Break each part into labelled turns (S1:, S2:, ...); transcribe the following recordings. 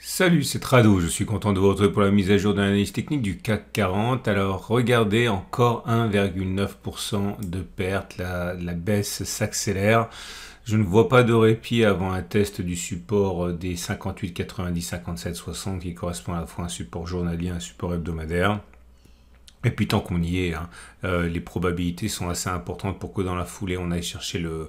S1: Salut, c'est Trado, je suis content de vous retrouver pour la mise à jour de l'analyse technique du CAC 40. Alors regardez, encore 1,9% de perte, la baisse s'accélère. Je ne vois pas de répit avant un test du support des 58, 90, 57, 60 qui correspond à la fois à un support journalier et un support hebdomadaire. Et puis tant qu'on y est, hein, les probabilités sont assez importantes pour que dans la foulée on aille chercher le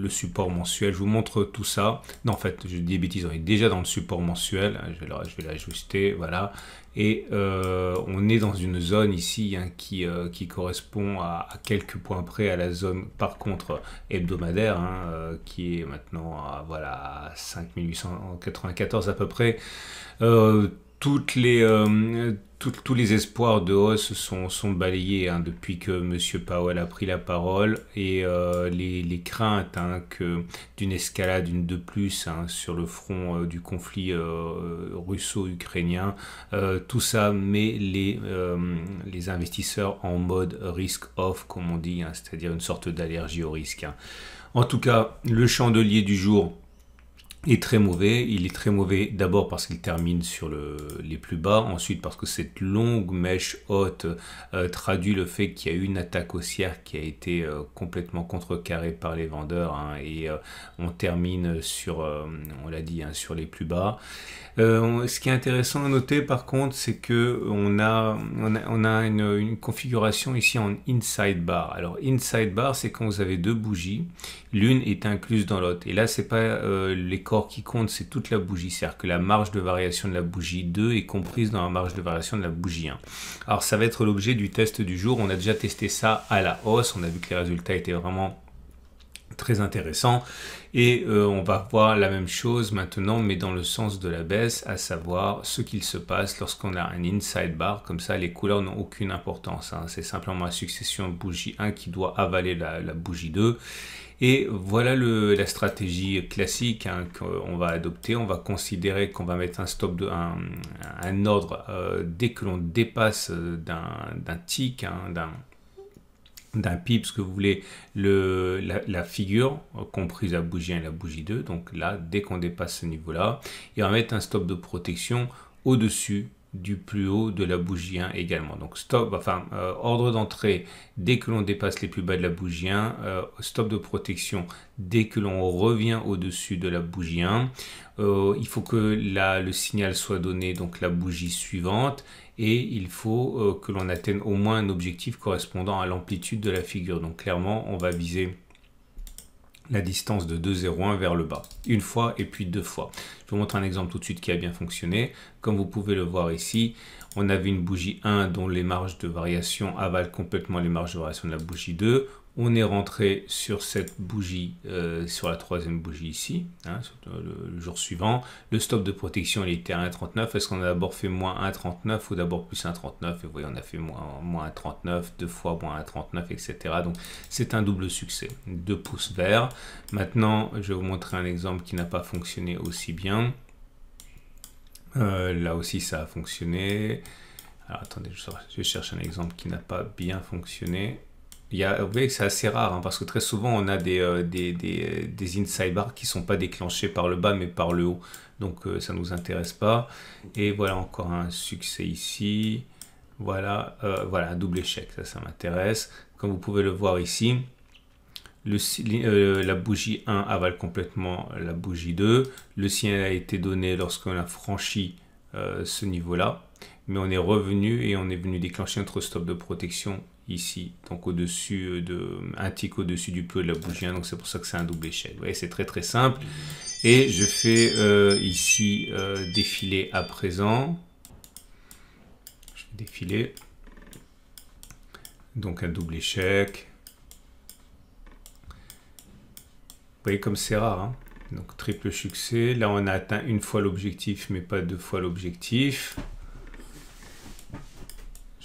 S1: support mensuel. Je vous montre tout ça. Non, en fait, je dis des bêtises, on est déjà dans le support mensuel. Je vais l'ajuster, voilà. Et on est dans une zone ici, hein, qui correspond à quelques points près à la zone, par contre, hebdomadaire, hein, qui est maintenant voilà, à 5894 à peu près. Toutes les, tous les espoirs de hausse sont balayés, hein, depuis que M. Powell a pris la parole, et les craintes, hein, d'une escalade, une de plus, hein, sur le front du conflit russo-ukrainien, tout ça met les investisseurs en mode risk-off, comme on dit, hein, c'est-à-dire une sorte d'allergie au risque, hein. En tout cas, le chandelier du jour est très mauvais. Il est très mauvais d'abord parce qu'il termine sur les plus bas, ensuite parce que cette longue mèche haute traduit le fait qu'il y a eu une attaque haussière qui a été complètement contrecarrée par les vendeurs, hein, et on termine sur, on l'a dit, hein, sur les plus bas. Ce qui est intéressant à noter par contre, c'est que on a une configuration ici en inside bar. Alors inside bar, c'est quand vous avez deux bougies, l'une est incluse dans l'autre. Et là, c'est pas les corps qui comptent, c'est toute la bougie. C'est-à-dire que la marge de variation de la bougie 2 est comprise dans la marge de variation de la bougie 1. Alors ça va être l'objet du test du jour. On a déjà testé ça à la hausse. On a vu que les résultats étaient vraiment très intéressant, et on va voir la même chose maintenant mais dans le sens de la baisse, à savoir ce qu'il se passe lorsqu'on a un inside bar comme ça. Les couleurs n'ont aucune importance, hein. C'est simplement la succession de bougie 1 qui doit avaler la bougie 2. Et voilà la stratégie classique, hein, qu'on va adopter. On va considérer qu'on va mettre un stop un ordre dès que l'on dépasse d'un tick, hein, d'un pip, ce que vous voulez, la figure, comprise la bougie 1 et la bougie 2. Donc là, dès qu'on dépasse ce niveau-là, et on va mettre un stop de protection au-dessus du plus haut de la bougie 1 également. Donc stop, ordre d'entrée dès que l'on dépasse les plus bas de la bougie 1, stop de protection dès que l'on revient au-dessus de la bougie 1. Il faut que le signal soit donné, donc la bougie suivante, et il faut que l'on atteigne au moins un objectif correspondant à l'amplitude de la figure. Donc clairement, on va viser la distance de 2,01 vers le bas, une fois et puis deux fois. Je vous montre un exemple tout de suite qui a bien fonctionné. Comme vous pouvez le voir ici, on avait une bougie 1 dont les marges de variation avalent complètement les marges de variation de la bougie 2. On est rentré sur cette bougie, sur la troisième bougie ici, hein, sur le jour suivant. Le stop de protection, il était à 1,39. Est-ce qu'on a d'abord fait moins 1,39 ou d'abord plus 1,39? Et vous voyez, on a fait moins 1,39, deux fois moins 1,39, etc. Donc c'est un double succès, 2 pouces verts. Maintenant, je vais vous montrer un exemple qui n'a pas fonctionné aussi bien. Là aussi, ça a fonctionné. Alors attendez, je cherche un exemple qui n'a pas bien fonctionné. Vous voyez que c'est assez rare, hein, parce que très souvent on a des inside bars qui ne sont pas déclenchés par le bas mais par le haut. Donc ça ne nous intéresse pas. Et voilà encore un succès ici. Voilà, voilà un double échec, ça m'intéresse. Comme vous pouvez le voir ici, la bougie 1 avale complètement la bougie 2. Le signal a été donné lorsqu'on a franchi ce niveau-là. Mais on est revenu et on est venu déclencher notre stop de protection ici, donc au-dessus un tick au-dessus du plus haut de la bougie 1, donc c'est pour ça que c'est un double échec. Vous voyez, c'est très très simple. Et je fais ici défiler à présent. Je vais défiler. Donc un double échec. Vous voyez comme c'est rare, hein. Donc triple succès. Là on a atteint une fois l'objectif mais pas deux fois l'objectif.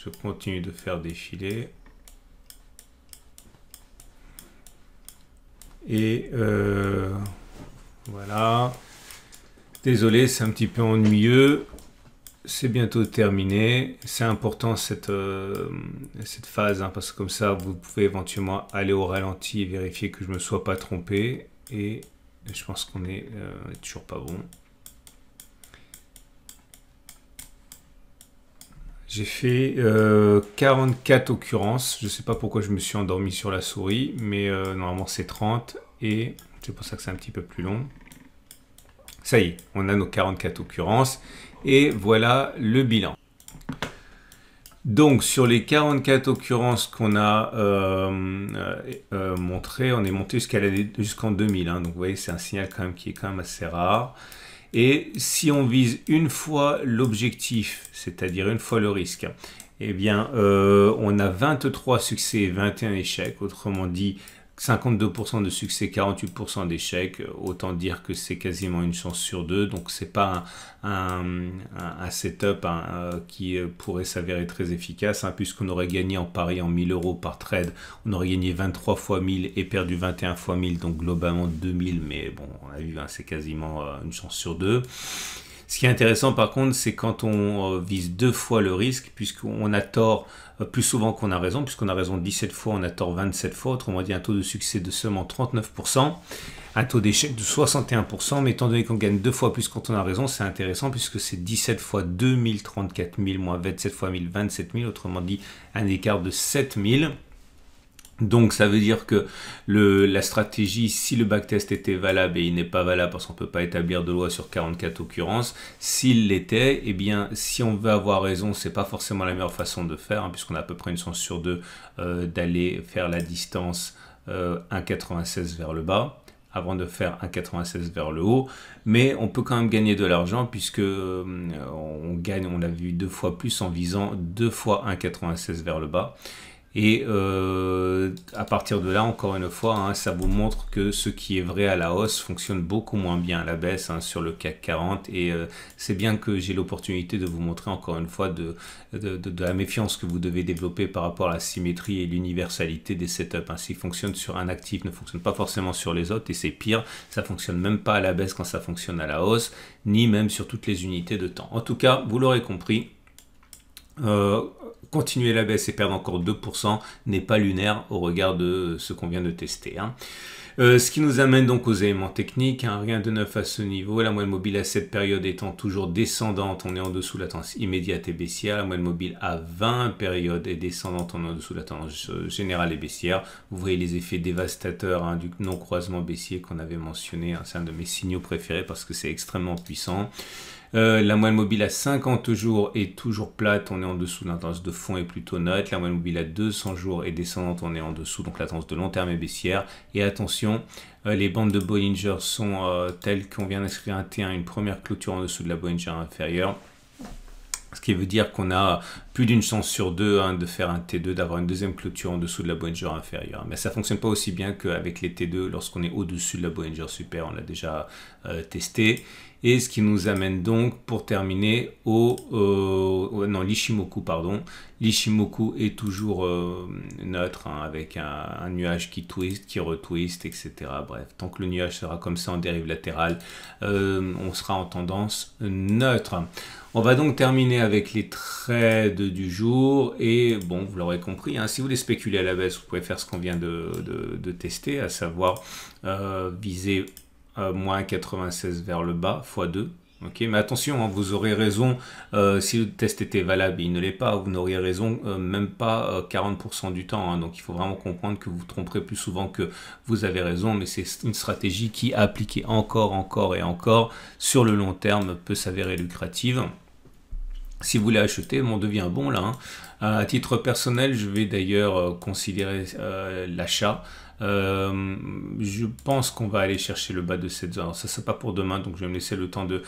S1: Je continue de faire défiler. Et voilà. Désolé, c'est un petit peu ennuyeux. C'est bientôt terminé. C'est important cette phase, hein, parce que comme ça, vous pouvez éventuellement aller au ralenti et vérifier que je ne me sois pas trompé. Et je pense qu'on est toujours pas bon. J'ai fait 44 occurrences. Je ne sais pas pourquoi je me suis endormi sur la souris, mais normalement c'est 30 et c'est pour ça que c'est un petit peu plus long. Ça y est, on a nos 44 occurrences et voilà le bilan. Donc sur les 44 occurrences qu'on a montrées, on est monté jusqu'en 2000. Hein, donc vous voyez, c'est un signal quand même qui est quand même assez rare. Et si on vise une fois l'objectif, c'est-à-dire une fois le risque, eh bien, on a 23 succès et 21 échecs. Autrement dit, 52% de succès, 48% d'échecs. Autant dire que c'est quasiment une chance sur deux. Donc, c'est pas un setup qui pourrait s'avérer très efficace, hein, puisqu'on aurait gagné en pari en 1000 € par trade. On aurait gagné 23 fois 1000 et perdu 21 fois 1000. Donc, globalement 2000. Mais bon, on a vu, hein, c'est quasiment une chance sur deux. Ce qui est intéressant par contre, c'est quand on vise 2 fois le risque, puisqu'on a tort plus souvent qu'on a raison, puisqu'on a raison 17 fois, on a tort 27 fois, autrement dit un taux de succès de seulement 39%, un taux d'échec de 61%, mais étant donné qu'on gagne 2 fois plus quand on a raison, c'est intéressant puisque c'est 17 fois 2000, 34 000, moins 27 fois 1000, 27 000, autrement dit un écart de 7000. Donc ça veut dire que la stratégie, si le backtest était valable, et il n'est pas valable parce qu'on ne peut pas établir de loi sur 44 occurrences, s'il l'était, eh bien si on veut avoir raison, c'est pas forcément la meilleure façon de faire, hein, puisqu'on a à peu près une chance sur deux d'aller faire la distance 1,96 vers le bas, avant de faire 1,96 vers le haut, mais on peut quand même gagner de l'argent puisque on gagne, on l'a vu 2 fois plus en visant 2 fois 1,96 vers le bas. Et à partir de là, encore une fois, hein, ça vous montre que ce qui est vrai à la hausse fonctionne beaucoup moins bien à la baisse, hein, sur le CAC 40. Et c'est bien que j'ai l'opportunité de vous montrer encore une fois de la méfiance que vous devez développer par rapport à la symétrie et l'universalité des setups. Hein. S'ils fonctionnent sur un actif, ne fonctionnent pas forcément sur les autres. Et c'est pire, ça fonctionne même pas à la baisse quand ça fonctionne à la hausse, ni même sur toutes les unités de temps. En tout cas, vous l'aurez compris. Continuer la baisse et perdre encore 2% n'est pas lunaire au regard de ce qu'on vient de tester. Hein. Ce qui nous amène donc aux éléments techniques, hein, rien de neuf à ce niveau. La moyenne mobile à cette période étant toujours descendante, on est en dessous de la tendance immédiate et baissière. La moyenne mobile à 20 périodes est descendante, on est en dessous de la tendance générale et baissière. Vous voyez les effets dévastateurs, hein, du non-croisement baissier qu'on avait mentionné. Hein, c'est un de mes signaux préférés parce que c'est extrêmement puissant. La moyenne mobile à 50 jours est toujours plate, on est en dessous de la tendance de fond est plutôt neutre. La moyenne mobile à 200 jours est descendante, on est en dessous, donc la tendance de long terme est baissière. Et attention, les bandes de Bollinger sont telles qu'on vient d'inscrire un T1, une première clôture en dessous de la Bollinger inférieure. Ce qui veut dire qu'on a plus d'une chance sur deux, hein, de faire un T2, d'avoir une deuxième clôture en dessous de la Bollinger inférieure. Mais ça ne fonctionne pas aussi bien qu'avec les T2 lorsqu'on est au-dessus de la Bollinger supérieure, on l'a déjà testé. Et ce qui nous amène donc, pour terminer, l'Ichimoku, pardon. L'Ichimoku est toujours neutre, hein, avec un nuage qui twist, qui retwist, etc. Bref, tant que le nuage sera comme ça en dérive latérale, on sera en tendance neutre. On va donc terminer avec les trades du jour. Et bon, vous l'aurez compris, hein, si vous voulez spéculer à la baisse, vous pouvez faire ce qu'on vient de tester, à savoir viser moins 96 vers le bas, x2. Okay, mais attention, hein, vous aurez raison, si le test était valable et il ne l'est pas, vous n'auriez raison même pas 40% du temps. Hein, donc il faut vraiment comprendre que vous vous tromperez plus souvent que vous avez raison, mais c'est une stratégie qui, appliquée encore et encore, sur le long terme, peut s'avérer lucrative. Si vous voulez acheter, on devient bon là. Hein. À titre personnel, je vais d'ailleurs considérer l'achat. Je pense qu'on va aller chercher le bas de cette zone. Alors ça, c'est pas pour demain, donc je vais me laisser le temps de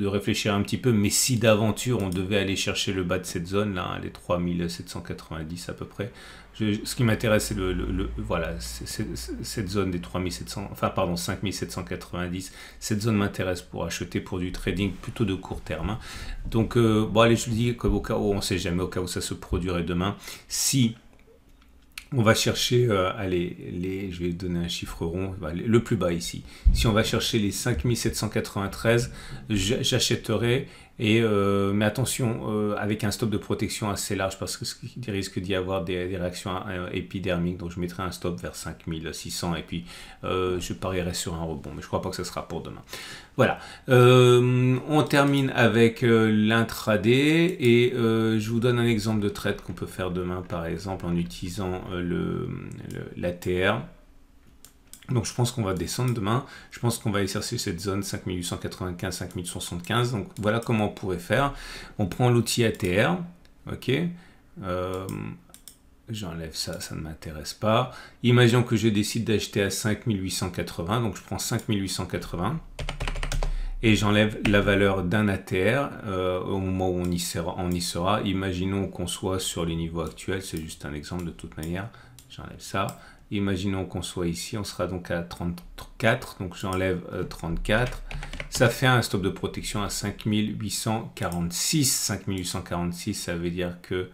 S1: réfléchir un petit peu. Mais si d'aventure on devait aller chercher le bas de cette zone là, les 3790 à peu près, ce qui m'intéresse, c'est voilà, cette zone des 3700, enfin pardon, 5790. Cette zone m'intéresse pour acheter pour du trading plutôt de court terme. Hein. Donc bon, allez, je le dis qu'au cas où on sait jamais, au cas où ça se produirait demain, si on va chercher, je vais donner un chiffre rond, le plus bas ici. Si on va chercher les 5793, j'achèterai Mais attention, avec un stop de protection assez large, parce qu'il risque d'y avoir des réactions épidermiques. Donc je mettrai un stop vers 5600 et puis je parierai sur un rebond. Mais je crois pas que ce sera pour demain. Voilà. On termine avec l'intraday et je vous donne un exemple de trade qu'on peut faire demain, par exemple, en utilisant l'ATR. Donc je pense qu'on va descendre demain, je pense qu'on va aller chercher cette zone 5895, 5075, donc voilà comment on pourrait faire. On prend l'outil ATR, ok, j'enlève ça, ça ne m'intéresse pas. Imaginons que je décide d'acheter à 5880, donc je prends 5880 et j'enlève la valeur d'un ATR au moment où on y sera. Imaginons qu'on soit sur les niveaux actuels, c'est juste un exemple de toute manière, j'enlève ça. Imaginons qu'on soit ici, on sera donc à 34, donc j'enlève 34. Ça fait un stop de protection à 5846. 5846, ça veut dire que,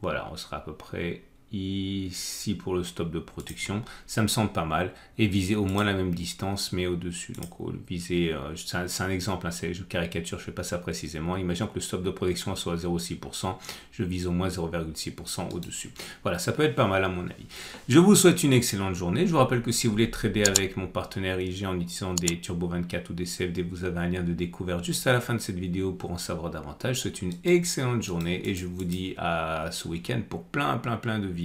S1: voilà, on sera à peu près ici pour le stop de protection. Ça me semble pas mal. Et viser au moins la même distance, mais au-dessus. Donc, viser, c'est un exemple, hein, je caricature, je ne fais pas ça précisément. Imaginons que le stop de protection soit à 0,6%. Je vise au moins 0,6% au-dessus. Voilà, ça peut être pas mal à mon avis. Je vous souhaite une excellente journée. Je vous rappelle que si vous voulez trader avec mon partenaire IG en utilisant des Turbo 24 ou des CFD, vous avez un lien de découverte juste à la fin de cette vidéo pour en savoir davantage. Je vous souhaite une excellente journée et je vous dis à ce week-end pour plein de vidéos.